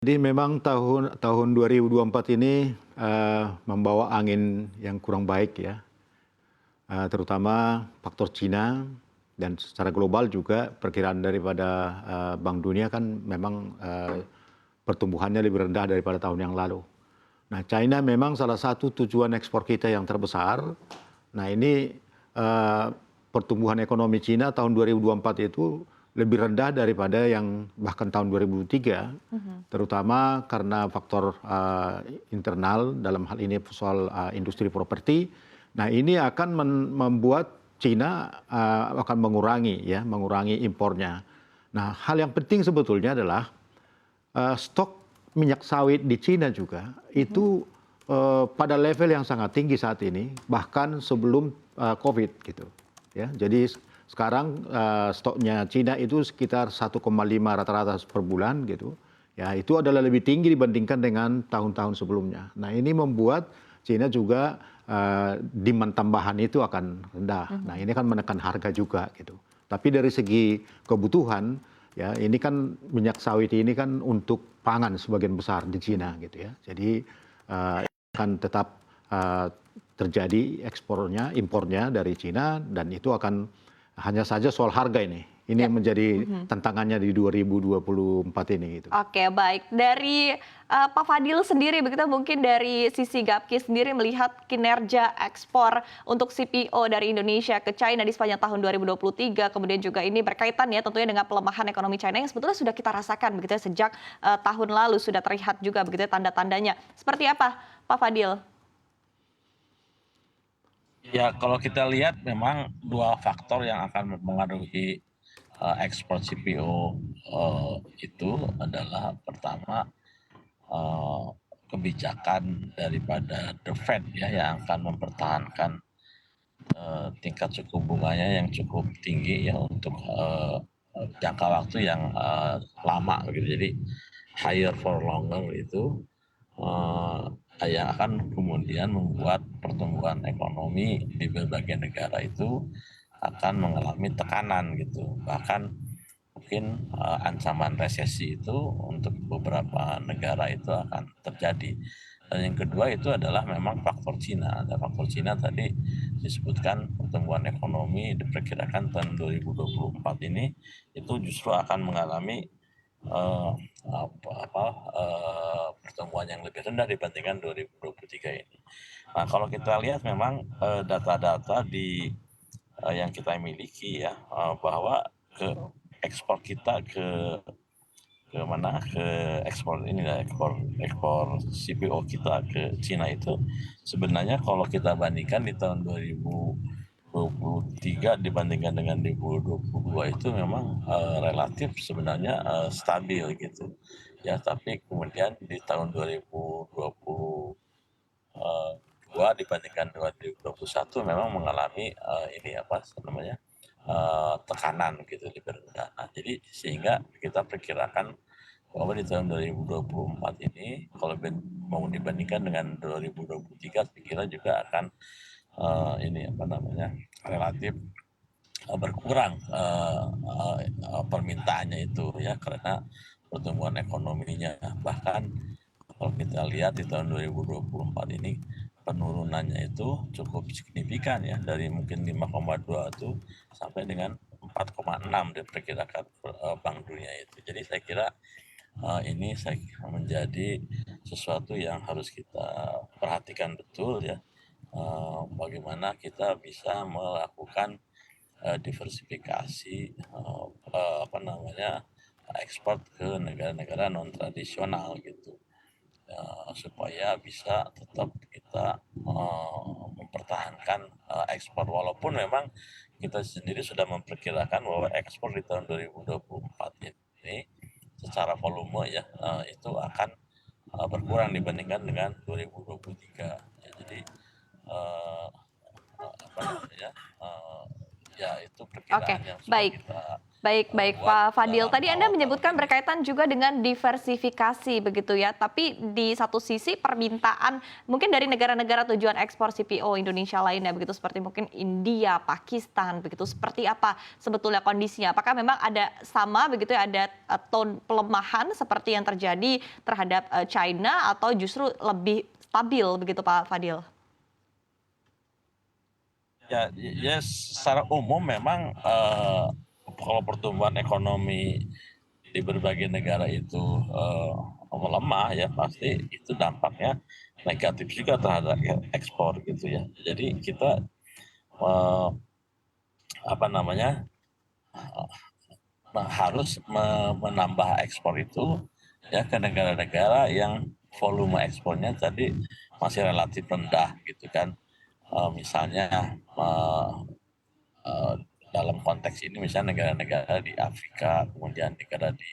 Jadi memang tahun 2024 ini membawa angin yang kurang baik ya, terutama faktor Cina dan secara global juga perkiraan daripada Bank Dunia kan memang pertumbuhannya lebih rendah daripada tahun yang lalu. Nah, China memang salah satu tujuan ekspor kita yang terbesar. Nah, ini pertumbuhan ekonomi Cina tahun 2024 itu lebih rendah daripada yang bahkan tahun 2003, terutama karena faktor internal dalam hal ini soal industri properti. Nah, ini akan membuat Cina akan mengurangi impornya. Nah, hal yang penting sebetulnya adalah stok minyak sawit di Cina juga itu pada level yang sangat tinggi saat ini, bahkan sebelum COVID gitu. Ya, jadi sekarang stoknya Cina itu sekitar 1,5 rata-rata per bulan gitu. Ya, itu adalah lebih tinggi dibandingkan dengan tahun-tahun sebelumnya. Nah, ini membuat Cina juga demand tambahan itu akan rendah. Nah, ini kan menekan harga juga gitu. Tapi dari segi kebutuhan, ya ini kan minyak sawit ini kan untuk pangan sebagian besar di Cina gitu ya. Jadi akan tetap terjadi impornya dari Cina, dan itu akan hanya saja soal harga ini. Ini Ya. yang menjadi tantangannya di 2024 ini gitu. Oke, baik. Dari Pak Fadil sendiri, begitu mungkin dari sisi Gapki sendiri melihat kinerja ekspor untuk CPO dari Indonesia ke China di sepanjang tahun 2023, kemudian juga ini berkaitan ya tentunya dengan pelemahan ekonomi China yang sebetulnya sudah kita rasakan begitu ya sejak tahun lalu sudah terlihat juga begitu ya tanda-tandanya. Seperti apa, Pak Fadil? Ya, kalau kita lihat memang dua faktor yang akan mempengaruhi ekspor CPO itu adalah pertama eh, kebijakan daripada The Fed ya yang akan mempertahankan tingkat suku bunganya yang cukup tinggi ya untuk jangka waktu yang lama gitu. Jadi higher for longer itu yang akan kemudian membuat pertumbuhan ekonomi di berbagai negara itu akan mengalami tekanan gitu. Bahkan mungkin ancaman resesi itu untuk beberapa negara itu akan terjadi. Dan yang kedua itu adalah memang faktor Cina. Ada faktor Cina tadi disebutkan pertumbuhan ekonomi diperkirakan tahun 2024 ini itu justru akan mengalami pertumbuhan yang lebih rendah dibandingkan 2023 ini. Nah, kalau kita lihat memang data-data di yang kita miliki ya bahwa ke ekspor kita ke mana ke ekspor ini ya ekspor CPO kita ke Cina itu sebenarnya kalau kita bandingkan di tahun 2023 dibandingkan dengan 2022 itu memang relatif sebenarnya stabil gitu ya, tapi kemudian di tahun 2022 dibandingkan 2021 memang mengalami ini apa namanya tekanan gitu di rendah. Nah, jadi sehingga kita perkirakan bahwa di tahun 2024 ini kalau mau dibandingkan dengan 2023 saya kira juga akan ini apa namanya relatif berkurang permintaannya itu ya karena pertumbuhan ekonominya. Bahkan kalau kita lihat di tahun 2024 ini penurunannya itu cukup signifikan ya dari mungkin 5,2 itu sampai dengan 4,6 diperkirakan Bank Dunia itu. Jadi saya kira ini menjadi sesuatu yang harus kita perhatikan betul ya. Bagaimana kita bisa melakukan diversifikasi apa namanya ekspor ke negara-negara non tradisional gitu supaya bisa tetap kita mempertahankan ekspor walaupun memang kita sendiri sudah memperkirakan bahwa ekspor di tahun 2024 ini secara volume ya itu akan berkurang dibandingkan dengan 2023 ya, jadi apa namanya ya itu Oke, perkiraan yang sudah baik. kita Baik, baik buat Pak Fadil. Tadi Anda tahun-tahun menyebutkan ini. berkaitan juga dengan diversifikasi begitu ya. Tapi di satu sisi permintaan mungkin dari negara-negara tujuan ekspor CPO Indonesia lainnya begitu seperti mungkin India, Pakistan begitu. Seperti apa sebetulnya kondisinya? Apakah memang ada sama begitu ya, ada tone pelemahan seperti yang terjadi terhadap China atau justru lebih stabil begitu Pak Fadil? Ya, secara umum memang kalau pertumbuhan ekonomi di berbagai negara itu melemah ya pasti itu dampaknya negatif juga terhadap ekspor gitu ya. Jadi kita eh, apa namanya harus menambah ekspor itu ya ke negara-negara yang volume ekspornya tadi masih relatif rendah gitu kan. Misalnya eh, dalam konteks ini misalnya negara-negara di Afrika, kemudian negara di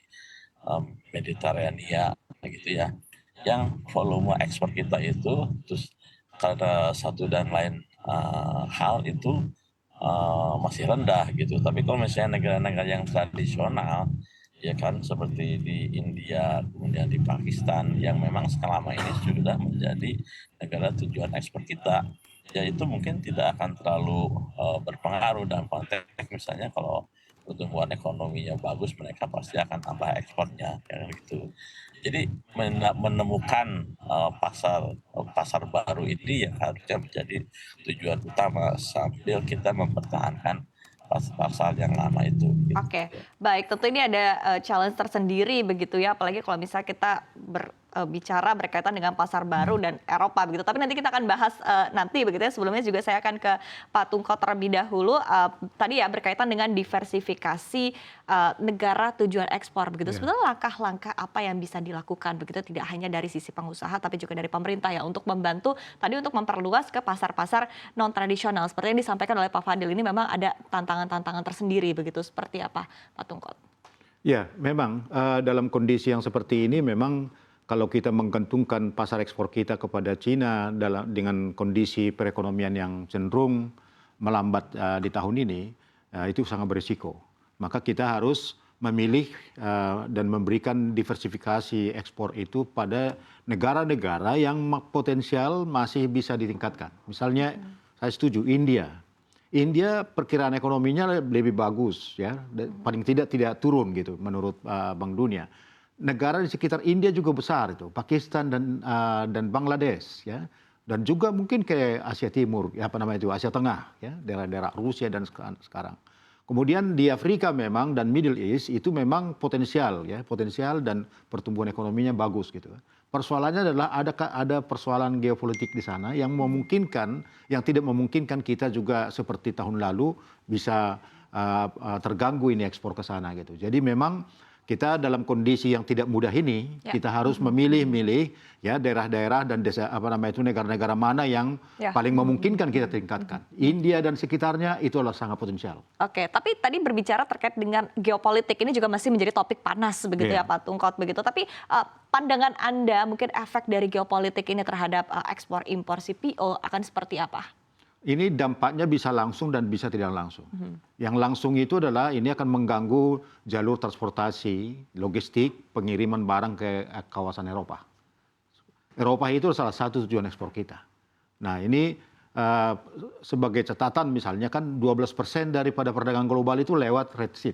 Mediterania gitu ya, yang volume ekspor kita itu terus karena satu dan lain hal itu masih rendah gitu. Tapi kalau misalnya negara-negara yang tradisional ya kan seperti di India, kemudian di Pakistan yang memang selama ini sudah menjadi negara tujuan ekspor kita, ya itu mungkin tidak akan terlalu berpengaruh dalam konteks misalnya kalau pertumbuhan ekonominya bagus mereka pasti akan tambah ekspornya kayak gitu. Jadi menemukan pasar baru ini yang harusnya menjadi tujuan utama sambil kita mempertahankan pasar yang lama itu. Gitu. Oke, baik. Tentu ini ada challenge tersendiri begitu ya, apalagi kalau misalnya kita bicara berkaitan dengan pasar baru dan Eropa begitu. Tapi nanti kita akan bahas nanti begitu ya. Sebelumnya juga saya akan ke Pak Tungkot terlebih dahulu. Tadi ya berkaitan dengan diversifikasi negara tujuan ekspor begitu. Iya. Sebenarnya langkah-langkah apa yang bisa dilakukan begitu tidak hanya dari sisi pengusaha tapi juga dari pemerintah ya untuk membantu tadi untuk memperluas ke pasar-pasar non tradisional seperti yang disampaikan oleh Pak Fadil ini memang ada tantangan-tantangan tersendiri begitu. Seperti apa Pak Tungkot? Ya, memang dalam kondisi yang seperti ini memang kalau kita menggantungkan pasar ekspor kita kepada Cina dengan kondisi perekonomian yang cenderung melambat di tahun ini, itu sangat berisiko. Maka kita harus memilih dan memberikan diversifikasi ekspor itu pada negara-negara yang potensial masih bisa ditingkatkan. Misalnya, saya setuju India. India perkiraan ekonominya lebih bagus ya, paling tidak turun gitu menurut Bank Dunia. Negara di sekitar India juga besar itu, Pakistan dan Bangladesh ya, dan juga mungkin ke Asia Timur, ya apa namanya itu Asia Tengah ya, daerah-daerah Rusia dan sekarang. Kemudian di Afrika memang dan Middle East itu memang potensial ya, potensial dan pertumbuhan ekonominya bagus gitu. Persoalannya adalah ada persoalan geopolitik di sana yang memungkinkan, yang tidak memungkinkan kita juga seperti tahun lalu bisa terganggu ini ekspor ke sana gitu. Jadi memang kita dalam kondisi yang tidak mudah ini, kita harus memilih-milih ya daerah-daerah dan desa apa namanya itu negara-negara mana yang paling memungkinkan kita tingkatkan. India dan sekitarnya itu adalah sangat potensial. Oke, tapi tadi berbicara terkait dengan geopolitik ini juga masih menjadi topik panas begitu ya Pak Tungkot begitu. Tapi pandangan Anda mungkin efek dari geopolitik ini terhadap ekspor impor CPO akan seperti apa? Ini dampaknya bisa langsung dan bisa tidak langsung. Yang langsung itu adalah ini akan mengganggu jalur transportasi, logistik, pengiriman barang ke kawasan Eropa. Eropa itu salah satu tujuan ekspor kita. Nah ini sebagai catatan misalnya kan 12% daripada perdagangan global itu lewat Red Sea.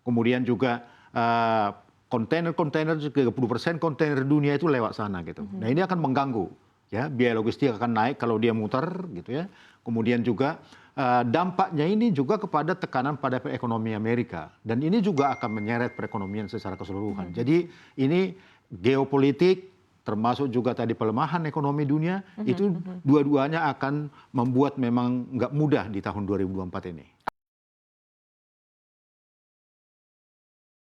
Kemudian juga kontainer-kontainer, 30% kontainer dunia itu lewat sana gitu. Nah ini akan mengganggu. Ya, biaya logistik akan naik kalau dia muter gitu ya. Kemudian juga dampaknya ini juga kepada tekanan pada ekonomi Amerika dan ini juga akan menyeret perekonomian secara keseluruhan. Jadi ini geopolitik termasuk juga tadi pelemahan ekonomi dunia itu dua-duanya akan membuat memang nggak mudah di tahun 2024 ini.